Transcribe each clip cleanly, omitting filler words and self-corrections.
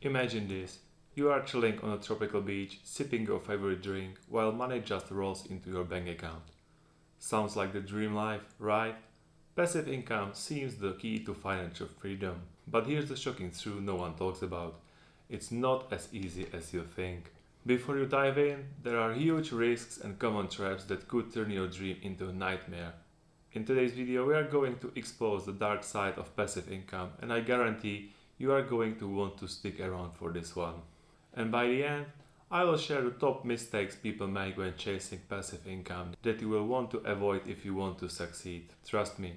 Imagine this. You are chilling on a tropical beach, sipping your favorite drink, while money just rolls into your bank account. Sounds like the dream life, right? Passive income seems the key to financial freedom. But here's the shocking truth no one talks about. It's not as easy as you think. Before you dive in, there are huge risks and common traps that could turn your dream into a nightmare. In today's video, we are going to expose the dark side of passive income, and I guarantee you are going to want to stick around for this one. And by the end, I will share the top mistakes people make when chasing passive income that you will want to avoid if you want to succeed. Trust me,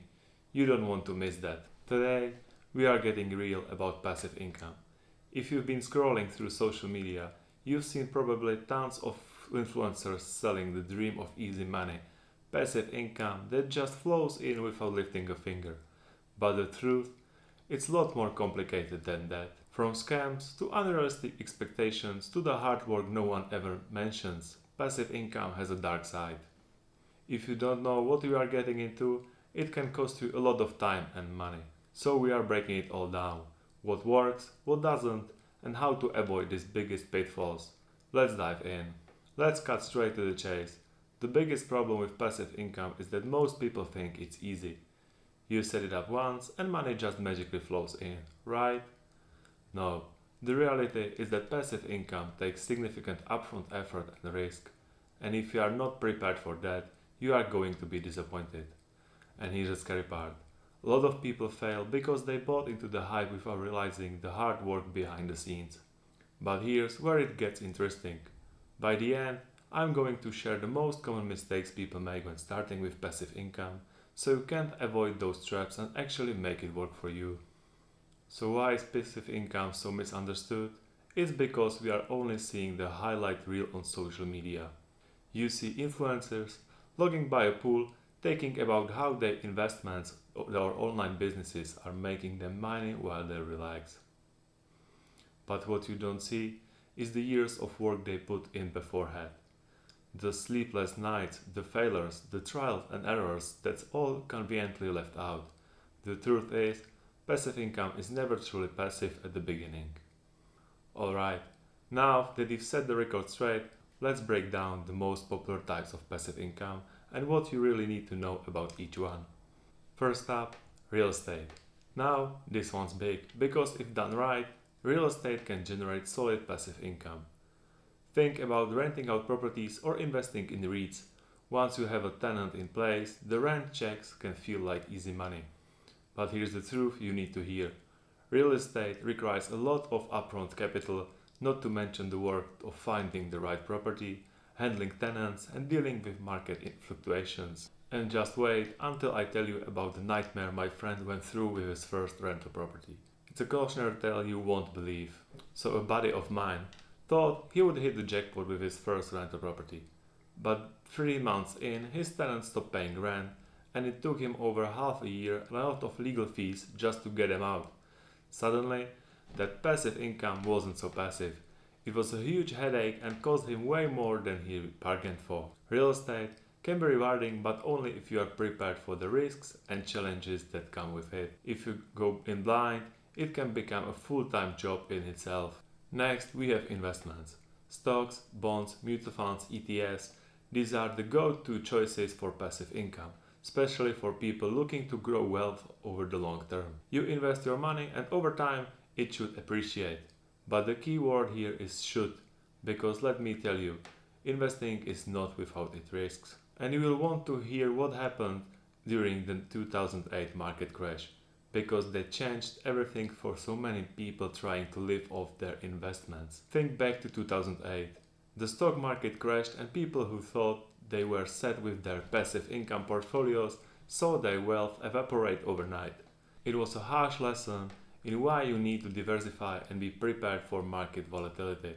you don't want to miss that. Today, we are getting real about passive income. If you've been scrolling through social media, you've seen probably tons of influencers selling the dream of easy money, passive income that just flows in without lifting a finger. But the truth, it's a lot more complicated than that. From scams to unrealistic expectations to the hard work no one ever mentions, passive income has a dark side. If you don't know what you are getting into, it can cost you a lot of time and money. So we are breaking it all down. What works, what doesn't, and how to avoid these biggest pitfalls. Let's dive in. Let's cut straight to the chase. The biggest problem with passive income is that most people think it's easy. You set it up once and money just magically flows in, right? No. The reality is that passive income takes significant upfront effort and risk. And if you are not prepared for that, you are going to be disappointed. And here's the scary part. A lot of people fail because they bought into the hype without realizing the hard work behind the scenes. But here's where it gets interesting. By the end, I'm going to share the most common mistakes people make when starting with passive income, so you can avoid those traps and actually make it work for you. So why is passive income so misunderstood? It's because we are only seeing the highlight reel on social media. You see influencers logging by a pool, talking about how their investments or online businesses are making them money while they relax. But what you don't see is the years of work they put in beforehand. The sleepless nights, the failures, the trials and errors, that's all conveniently left out. The truth is, passive income is never truly passive at the beginning. Alright, now that you've set the record straight, let's break down the most popular types of passive income and what you really need to know about each one. First up, real estate. Now, this one's big, because if done right, real estate can generate solid passive income. Think about renting out properties or investing in REITs. Once you have a tenant in place, the rent checks can feel like easy money. But here's the truth you need to hear. Real estate requires a lot of upfront capital, not to mention the work of finding the right property, handling tenants and dealing with market fluctuations. And just wait until I tell you about the nightmare my friend went through with his first rental property. It's a cautionary tale you won't believe. So a buddy of mine thought he would hit the jackpot with his first rental property. But 3 months in, his tenant stopped paying rent, and it took him over half a year and a lot of legal fees just to get him out. Suddenly, that passive income wasn't so passive. It was a huge headache and cost him way more than he bargained for. Real estate can be rewarding, but only if you are prepared for the risks and challenges that come with it. If you go in blind, it can become a full-time job in itself. Next, we have investments. Stocks, bonds, mutual funds, ETFs. These are the go-to choices for passive income, especially for people looking to grow wealth over the long term. You invest your money and over time, it should appreciate. But the key word here is should, because let me tell you, investing is not without its risks. And you will want to hear what happened during the 2008 market crash, because that changed everything for so many people trying to live off their investments. Think back to 2008. The stock market crashed and people who thought they were set with their passive income portfolios saw their wealth evaporate overnight. It was a harsh lesson in why you need to diversify and be prepared for market volatility.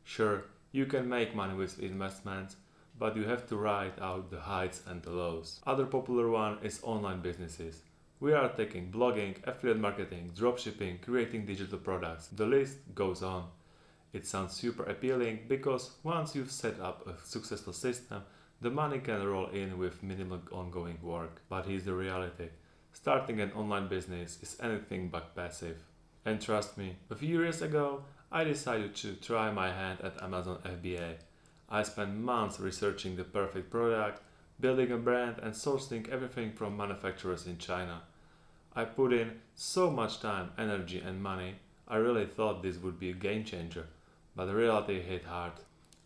Sure, you can make money with investments, but you have to ride out the highs and the lows. Other popular one is online businesses. We are taking blogging, affiliate marketing, dropshipping, creating digital products. The list goes on. It sounds super appealing because once you've set up a successful system, the money can roll in with minimal ongoing work. But here's the reality. Starting an online business is anything but passive. And trust me, a few years ago, I decided to try my hand at Amazon FBA. I spent months researching the perfect product, building a brand, and sourcing everything from manufacturers in China. I put in so much time, energy, and money. I really thought this would be a game changer, but the reality hit hard.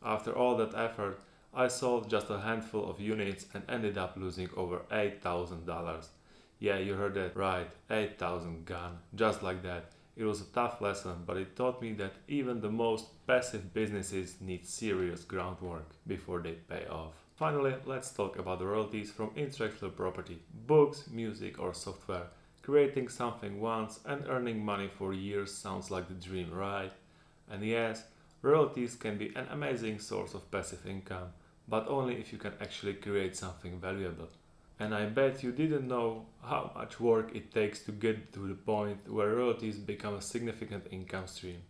After all that effort, I sold just a handful of units and ended up losing over $8,000. Yeah, you heard that right, 8,000 gone, just like that. It was a tough lesson, but it taught me that even the most passive businesses need serious groundwork before they pay off. Finally, let's talk about the royalties from intellectual property, books, music, or software. Creating something once and earning money for years sounds like the dream, right? And yes, royalties can be an amazing source of passive income, but only if you can actually create something valuable. And I bet you didn't know how much work it takes to get to the point where royalties become a significant income stream.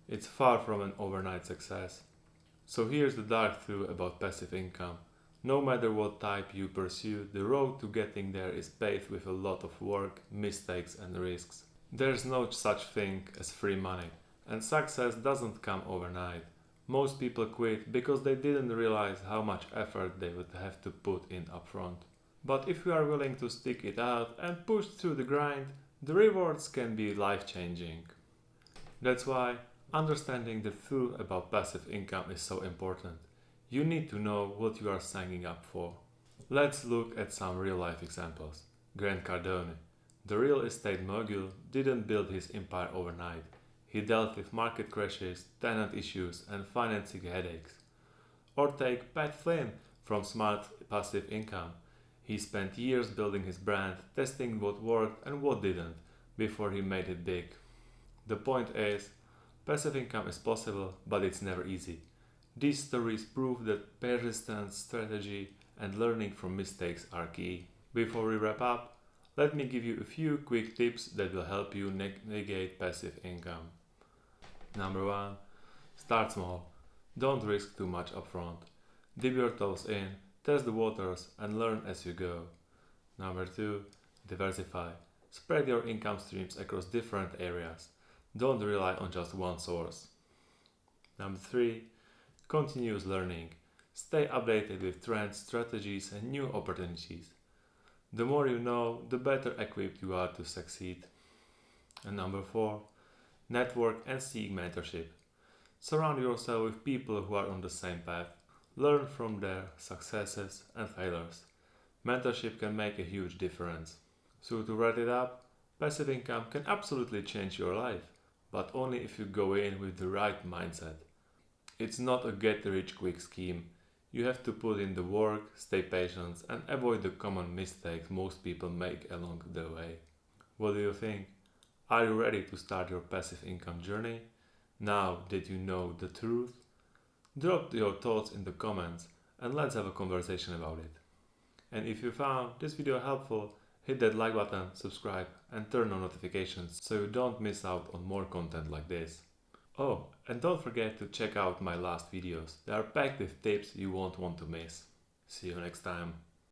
It's far from an overnight success. So here's the dark truth about passive income. No matter what type you pursue, the road to getting there is paved with a lot of work, mistakes, and risks. There's no such thing as free money, and success doesn't come overnight. Most people quit because they didn't realize how much effort they would have to put in upfront. But if you are willing to stick it out and push through the grind, the rewards can be life changing. That's why understanding the truth about passive income is so important. You need to know what you are signing up for. Let's look at some real life examples. Grant Cardone, the real estate mogul, didn't build his empire overnight. He dealt with market crashes, tenant issues, and financing headaches. Or take Pat Flynn from Smart Passive Income. He spent years building his brand, testing what worked and what didn't, before he made it big. The point is, passive income is possible, but it's never easy. These stories prove that persistence, strategy, and learning from mistakes are key. Before we wrap up, let me give you a few quick tips that will help you navigate passive income. Number 1. Start small. Don't risk too much upfront. Dip your toes in, test the waters, and learn as you go. Number 2. Diversify. Spread your income streams across different areas. Don't rely on just one source. Number 3. Continuous learning. Stay updated with trends, strategies, and new opportunities. The more you know, the better equipped you are to succeed. And number 4. Network and seek mentorship. Surround yourself with people who are on the same path. Learn from their successes and failures. Mentorship can make a huge difference. So to wrap it up, passive income can absolutely change your life, but only if you go in with the right mindset. It's not a get-rich-quick scheme. You have to put in the work, stay patient, and avoid the common mistakes most people make along the way. What do you think? Are you ready to start your passive income journey? Now that you know the truth? Drop your thoughts in the comments and let's have a conversation about it. And if you found this video helpful, hit that like button, subscribe, and turn on notifications so you don't miss out on more content like this. Oh, and don't forget to check out my last videos. They are packed with tips you won't want to miss. See you next time.